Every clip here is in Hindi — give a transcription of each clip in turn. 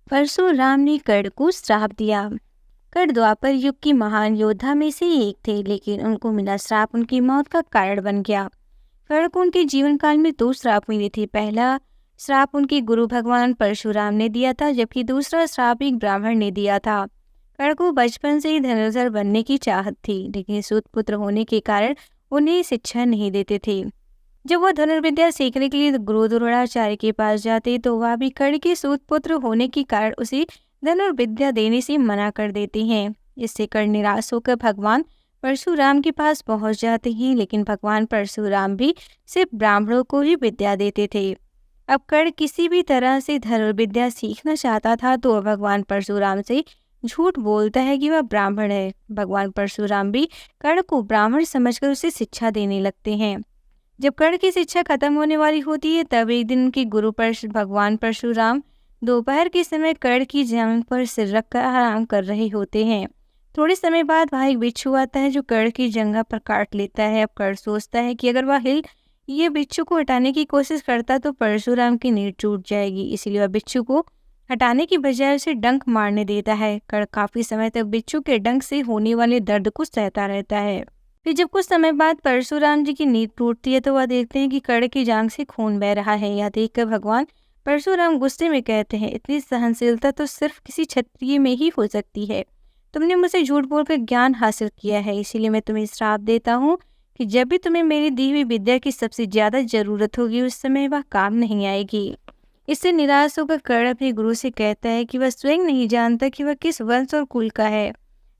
परशुराम ने कर्ण को श्राप दिया। कर्ण द्वापर युग की महान योद्धा में से एक थे, लेकिन उनको मिला श्राप उनकी मौत का कारण बन गया। कर्ण को उनके जीवन काल में दो श्राप मिले थे। पहला श्राप उनके गुरु भगवान परशुराम ने दिया था, जबकि दूसरा श्राप एक ब्राह्मण ने दिया था। कर्ण को बचपन से ही धनुर्धर बनने की चाहत थी, लेकिन सूत पुत्र होने के कारण उन्हें शिक्षा नहीं देते थे। जब वह धनुर्विद्या सीखने के लिए गुरु द्रोणाचार्य के पास जाते तो वह भी कर्ण के सूत पुत्र होने के कारण उसे धनुर्विद्या देने से मना कर देते हैं। इससे कर्ण निराश होकर भगवान परशुराम के पास पहुंच जाते हैं, लेकिन भगवान परशुराम भी सिर्फ ब्राह्मणों को ही विद्या देते थे। अब कर्ण किसी भी तरह से धनुर्विद्या सीखना चाहता था तो वह भगवान परशुराम से झूठ बोलता है कि वह ब्राह्मण है। भगवान परशुराम भी कर्ण को ब्राह्मण समझकर उसे शिक्षा देने लगते हैं। जब कर्ण की शिक्षा खत्म होने वाली होती है तब एक दिन उनके गुरु भगवान परशुराम दोपहर के समय कर्ण की जांघ पर सिर रखकर आराम कर रहे होते हैं। थोड़े समय बाद वहाँ एक बिच्छू आता है जो कर्ण की जंघा पर काट लेता है। अब कर्ण सोचता है कि अगर वह ये बिच्छू को हटाने की कोशिश करता तो परशुराम की नींद टूट जाएगी, इसलिए वह बिच्छू को हटाने की बजाय उसे डंक मारने देता है। कर्ण काफी समय तक बिच्छू के डंक से होने वाले दर्द को सहता रहता है। फिर जब कुछ समय बाद परशुराम जी की नींद टूटती है तो वह देखते हैं कि कर्ण की जांघ से खून बह रहा है। यह देखकर भगवान परशुराम गुस्से में कहते हैं, इतनी सहनशीलता तो सिर्फ किसी क्षत्रिय में ही हो सकती है। तुमने मुझसे झूठ बोलकर ज्ञान हासिल किया है, इसीलिए मैं तुम्हें श्राप देता हूँ कि जब भी तुम्हें मेरी दी हुई विद्या की सबसे ज्यादा जरूरत होगी उस समय वह काम नहीं आएगी। इससे निराश होकर कर्ण अपने गुरु से कहता है कि वह स्वयं नहीं जानता कि वह किस वंश और कुल का है।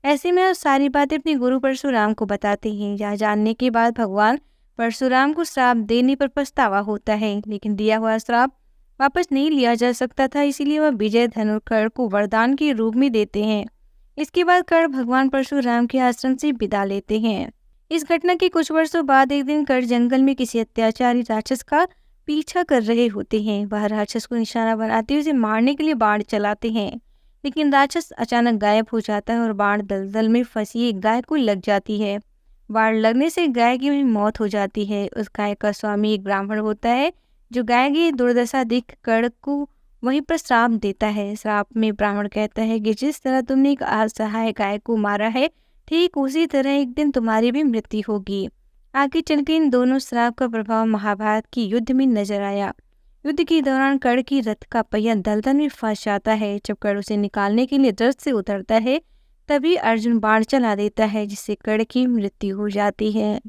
ऐसे में वह सारी बातें अपने गुरु परशुराम को बताते हैं। यह जानने के बाद भगवान परशुराम को श्राप देने पर पछतावा होता है, लेकिन दिया हुआ श्राप वापस नहीं लिया जा सकता था, इसीलिए वह विजय धनुष कर्ण को वरदान के रूप में देते हैं। इसके बाद कर्ण भगवान परशुराम के आश्रम से विदा लेते हैं। इस घटना के कुछ वर्षों बाद एक दिन कर्ण जंगल में किसी अत्याचारी राक्षस का पीछा कर रहे होते हैं। वह राक्षस को निशाना बनाते हुए उसे मारने के लिए बाण चलाते हैं, लेकिन राक्षस अचानक गायब हो जाता है और बाण दलदल में फंसी एक गाय को लग जाती है। बाण लगने से गाय की वहीं मौत हो जाती है। उस गाय का स्वामी एक ब्राह्मण होता है जो गाय की दुर्दशा देख कर्ण को वहीं पर श्राप देता है। श्राप में ब्राह्मण कहता है कि जिस तरह तुमने एक असहाय गाय को मारा है, ठीक उसी तरह एक दिन तुम्हारी भी मृत्यु होगी। आगे चलकर इन दोनों श्राप का प्रभाव महाभारत की युद्ध में नजर आया। युद्ध के दौरान कर्ण की रथ का पहिया दलदल में फंस जाता है। जब कर्ण उसे निकालने के लिए रथ से उतरता है तभी अर्जुन बाण चला देता है, जिससे कर्ण की मृत्यु हो जाती है।